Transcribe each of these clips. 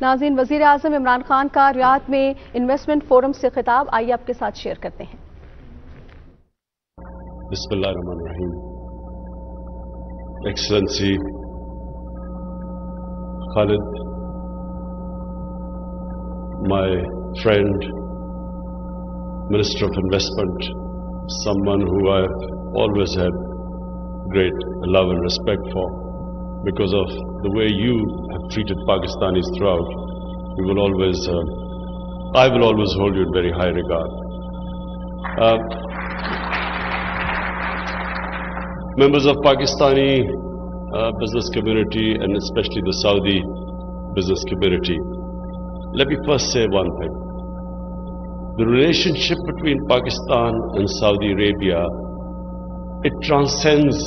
नाज़रीन, वज़ीर आज़म इमरान खान का रियाद में इन्वेस्टमेंट फोरम से खिताब, आइए आपके साथ शेयर करते हैं। बिस्मिल्लाहिर्रहमानिर्रहीम। Excellency Khalid, my friend, Minister of Investment, someone who I've always had great love and respect for because of the way you have treated Pakistanis throughout. I will always hold you in very high regard. Members of Pakistani business community and especially the Saudi business community, let me first say one thing. The relationship between Pakistan and Saudi Arabia, it transcends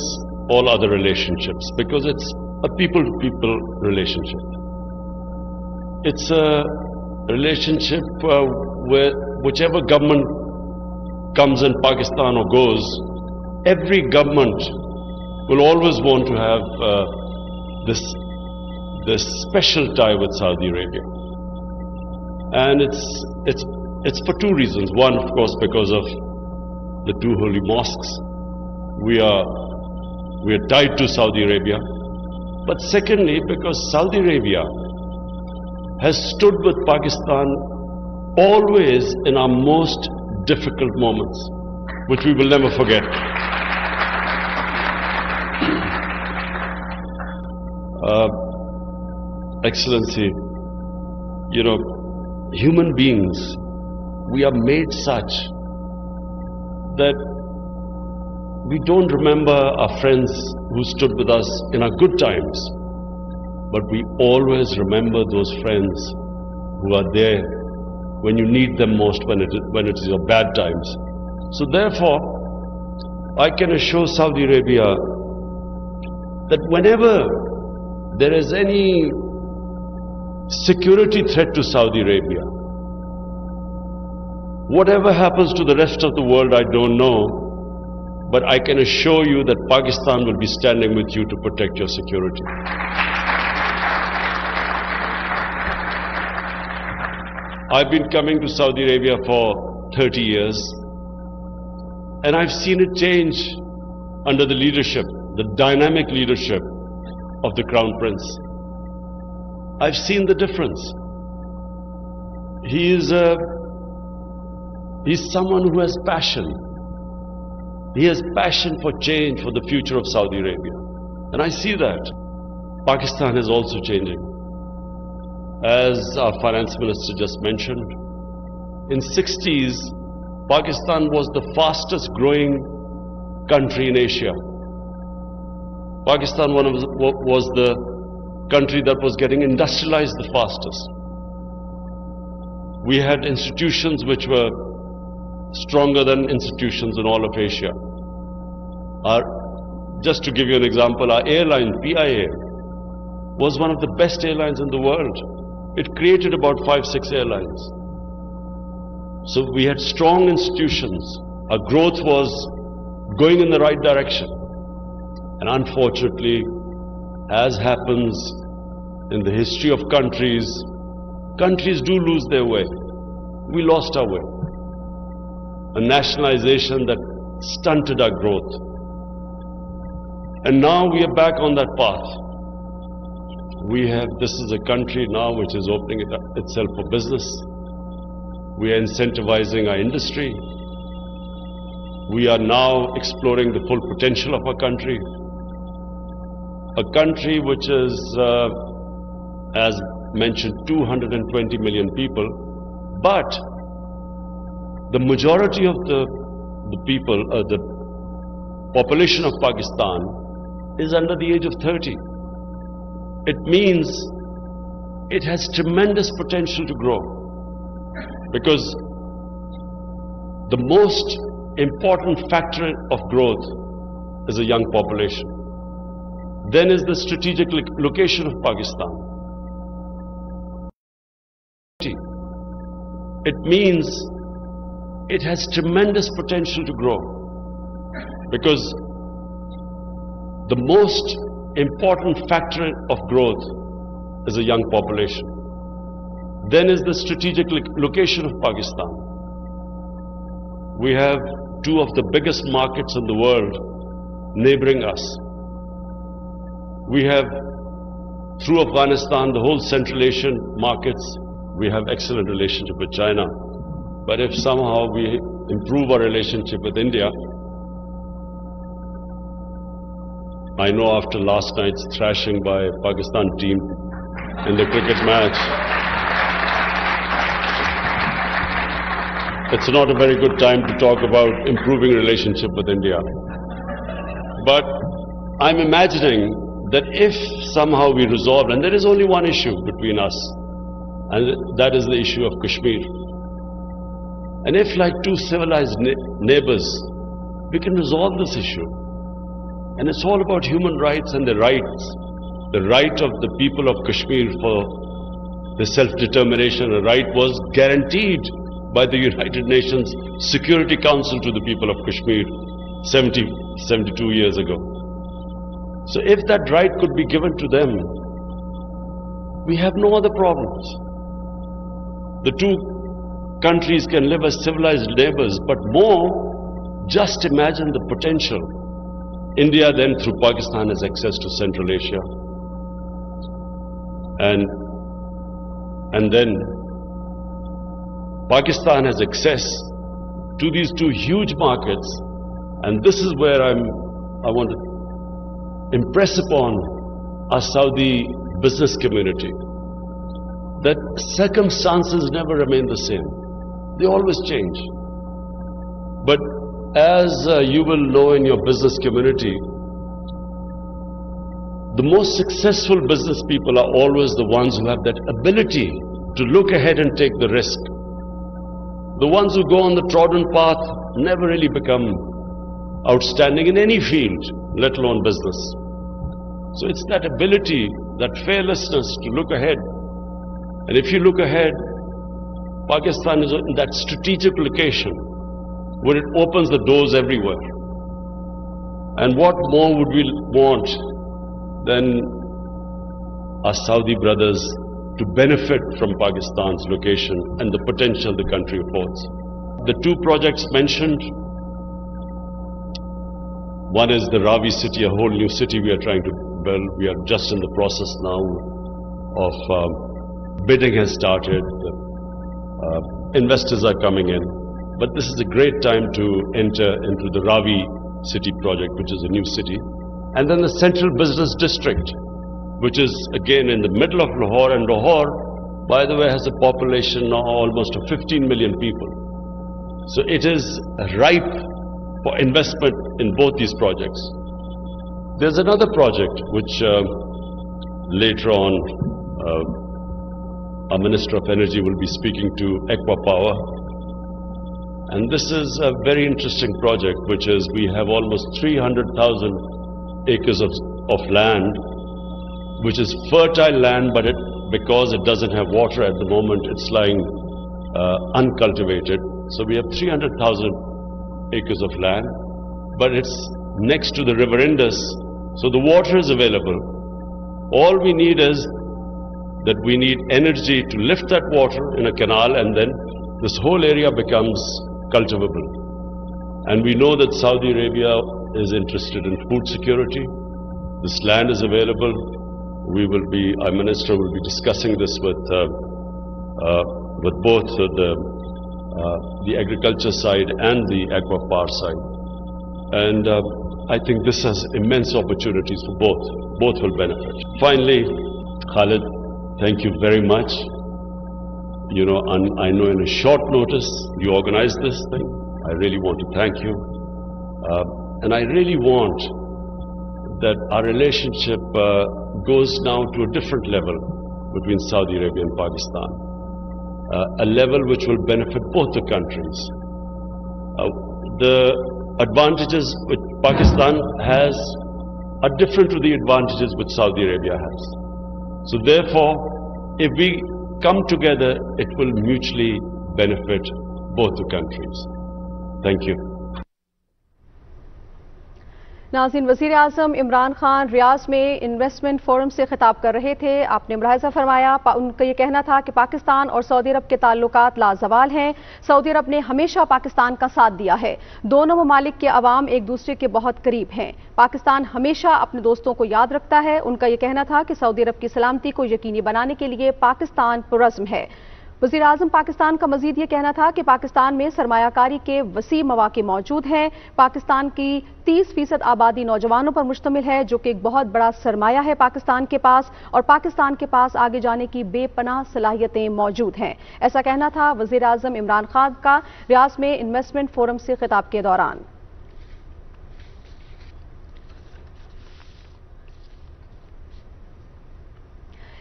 all other relationships because it's a people-to-people relationship. It's a relationship where whichever government comes in Pakistan or goes, every government will always want to have this special tie with Saudi Arabia. And it's for two reasons. One, of course, because of the two holy mosques. We are tied to Saudi Arabia. But secondly, because Saudi Arabia has stood with Pakistan always in our most difficult moments, which we will never forget. Excellency, human beings, we are made such that we don't remember our friends who stood with us in our good times, but we always remember those friends who are there when you need them most, when it is your bad times. So therefore, I can assure Saudi Arabia that whenever there is any security threat to Saudi Arabia, whatever happens to the rest of the world, I don't know, but I can assure you that Pakistan will be standing with you to protect your security. I've been coming to Saudi Arabia for 30 years, and I've seen it change under the leadership, the dynamic leadership of the Crown Prince. I've seen the difference. He's someone who has passion. He has passion for change, for the future of Saudi Arabia. And I see that. Pakistan is also changing. As our finance minister just mentioned, in 60s, Pakistan was the fastest growing country in Asia. Pakistan was the country that was getting industrialized the fastest. We had institutions which were stronger than institutions in all of Asia. Just to give you an example, our airline, PIA, was one of the best airlines in the world. It created about 5-6 airlines. So we had strong institutions. Our growth was going in the right direction. And unfortunately, as happens in the history of countries, countries do lose their way. We lost our way. A nationalization that stunted our growth. And now we are back on that path. This is a country now which is opening itself for business. We are incentivizing our industry. We are now exploring the full potential of our country. A country which is, as mentioned, 220 million people, but the majority of the people, the population of Pakistan is under the age of 30. It means it has tremendous potential to grow, because the most important factor of growth is a young population. Then is the strategic location of Pakistan. It means it has tremendous potential to grow, because the most important factor of growth is a young population. Then is the strategic location of Pakistan. We have two of the biggest markets in the world neighboring us. We have, through Afghanistan, the whole Central Asian markets. We have excellent relationship with China. But if somehow we improve our relationship with India, I know after last night's thrashing by Pakistan team in the cricket match, it's not a very good time to talk about improving relationship with India. But I'm imagining that if somehow we resolve, and there is only one issue between us, and that is the issue of Kashmir. And if, like two civilized neighbors, we can resolve this issue. And it's all about human rights and the rights. The right of the people of Kashmir for the self-determination, a right was guaranteed by the United Nations Security Council to the people of Kashmir 72 years ago. So if that right could be given to them, we have no other problems. The two countries can live as civilized neighbors, but more, just imagine the potential. India then, through Pakistan, has access to Central Asia. And then Pakistan has access to these two huge markets, and this is where I want to impress upon our Saudi business community that circumstances never remain the same. They always change. But as you will know in your business community, the most successful business people are always the ones who have that ability to look ahead and take the risk. The ones who go on the trodden path never really become outstanding in any field, let alone business. So it's that ability, that fearlessness to look ahead. And if you look ahead, Pakistan is in that strategic location where it opens the doors everywhere. And what more would we want than our Saudi brothers to benefit from Pakistan's location and the potential the country affords. The two projects mentioned, one is the Ravi city, a whole new city we are trying to build. We are just in the process now of bidding has started. Investors are coming in. But this is a great time to enter into the Ravi city project, which is a new city. And then the Central Business District, which is again in the middle of Lahore. And Lahore, by the way, has a population now almost of 15 million people. So it is ripe for investment in both these projects. There's another project which later on our Minister of Energy will be speaking to, Aqua Power. And this is a very interesting project, which is we have almost 300,000 acres of land, which is fertile land, but because it doesn't have water at the moment, it's lying uncultivated. So we have 300,000 acres of land, but it's next to the river Indus, so the water is available. All we need is that we need energy to lift that water in a canal, and then this whole area becomes cultivable. And we know that Saudi Arabia is interested in food security. This land is available. Our minister will be discussing this with both the agriculture side and the aqua power side. And I think this has immense opportunities for both. Both will benefit. Finally, Khalid, thank you very much. You know, I know in a short notice you organized this thing. I really want to thank you. And I really want that our relationship goes now to a different level between Saudi Arabia and Pakistan. A level which will benefit both the countries. The advantages which Pakistan has are different to the advantages which Saudi Arabia has. So therefore, if we come together, it will mutually benefit both the countries. Thank you. नाज़रीन, वज़ीर आज़म इमरान खान रियाज में investment forum से खिताब कर रहे थे। आपने मुलाहिज़ा फरमाया, उनका ये कहना था कि पाकिस्तान और सऊदी अरब के ताल्लुकात लाजवाल हैं। सऊदी अरब ने हमेशा पाकिस्तान का साथ दिया है। दोनों ममालिक के अवाम एक दूसरे के बहुत करीब हैं। पाकिस्तान हमेशा अपने दोस्तों को याद रखता है। उनका ये कहना था कि सऊदी अरब की सलामती को यकीनी बनाने के लिए पाकिस्तान पुरज़्म है। वज़ीर आज़म पाकिस्तान का मज़ीद ये कहना था कि पाकिस्तान में सरमायाकारी के वसी मौक़े मौजूद हैं। पाकिस्तान की 30% आबादी नौजवानों पर मुश्तमिल है, जो कि एक बहुत बड़ा सरमाया है पाकिस्तान के पास, और पाकिस्तान के पास आगे जाने की बेपनाह सलाहियतें मौजूद हैं। ऐसा कहना था वज़ीर आज़म इमरान खान का रियाज में इन्वेस्टमेंट फोरम से खिताब के दौरान।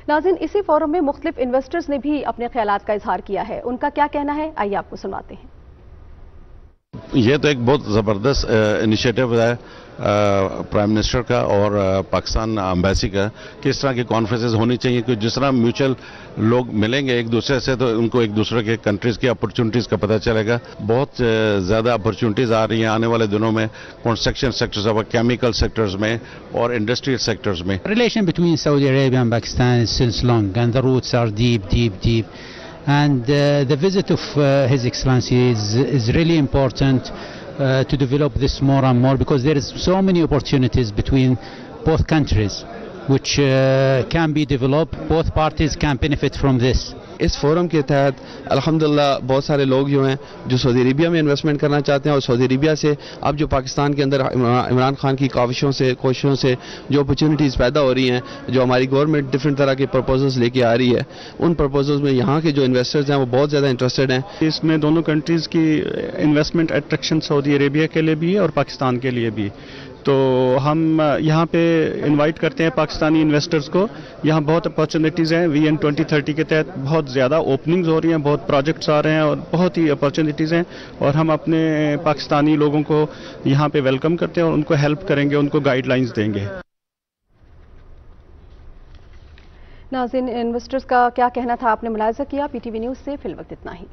नाज़रीन, इसी फोरम में मुख्तलिफ इन्वेस्टर्स ने भी अपने ख्यालात का इजहार किया है। उनका क्या कहना है, आइए आपको सुनाते हैं। ये तो एक बहुत ज़बरदस्त इनिशिएटिव है प्राइम मिनिस्टर का और पाकिस्तान एम्बेसी का। किस तरह की कॉन्फ्रेंसेस होनी चाहिए कि जिस तरह म्यूचुअल लोग मिलेंगे एक दूसरे से, तो उनको एक दूसरे के कंट्रीज की अपॉर्चुनिटीज का पता चलेगा। बहुत ज़्यादा अपॉर्चुनिटीज आ रही हैं आने वाले दिनों में कंस्ट्रक्शन सेक्टर्स और केमिकल सेक्टर्स में और इंडस्ट्रियल सेक्टर्स में। Relation between Saudi Arabia and Pakistan is since long, and the roots are deep. And the visit of His Excellency is really important to develop this more and more, because there is so many opportunities between both countries which can be developed. Both parties can benefit from this. इस forum के तहत अल्हम्दुलिल्लाह बहुत सारे लोग जो हैं जो सऊदी अरेबिया में इन्वेस्टमेंट करना चाहते हैं, और सऊदी अरेबिया से अब जो पाकिस्तान के अंदर इमरान खान की कोशिशों से जो अपॉर्चुनिटीज़ पैदा हो रही हैं, जो हमारी गवर्नमेंट डिफरेंट तरह के प्रपोजल्स लेके आ रही है, उन प्रपोजल्स में यहाँ के जो इन्वेस्टर्स हैं वो बहुत ज़्यादा इंटरेस्टेड हैं। इसमें दोनों कंट्रीज़ की इन्वेस्टमेंट अट्रैक्शन सऊदी अरेबिया के लिए भी है और पाकिस्तान के लिए भी। तो हम यहाँ पे इनवाइट करते हैं पाकिस्तानी इन्वेस्टर्स को। यहाँ बहुत अपॉर्चुनिटीज़ हैं। VN 2030 के तहत बहुत ज़्यादा ओपनिंग्स हो रही हैं, बहुत प्रोजेक्ट्स आ रहे हैं और बहुत ही अपॉर्चुनिटीज़ हैं, और हम अपने पाकिस्तानी लोगों को यहाँ पे वेलकम करते हैं और उनको हेल्प करेंगे, उनको गाइडलाइंस देंगे। नाज़रीन, इन्वेस्टर्स का क्या कहना था आपने मुलाहिज़ा किया। PTV न्यूज़ से फिल वक्त इतना ही।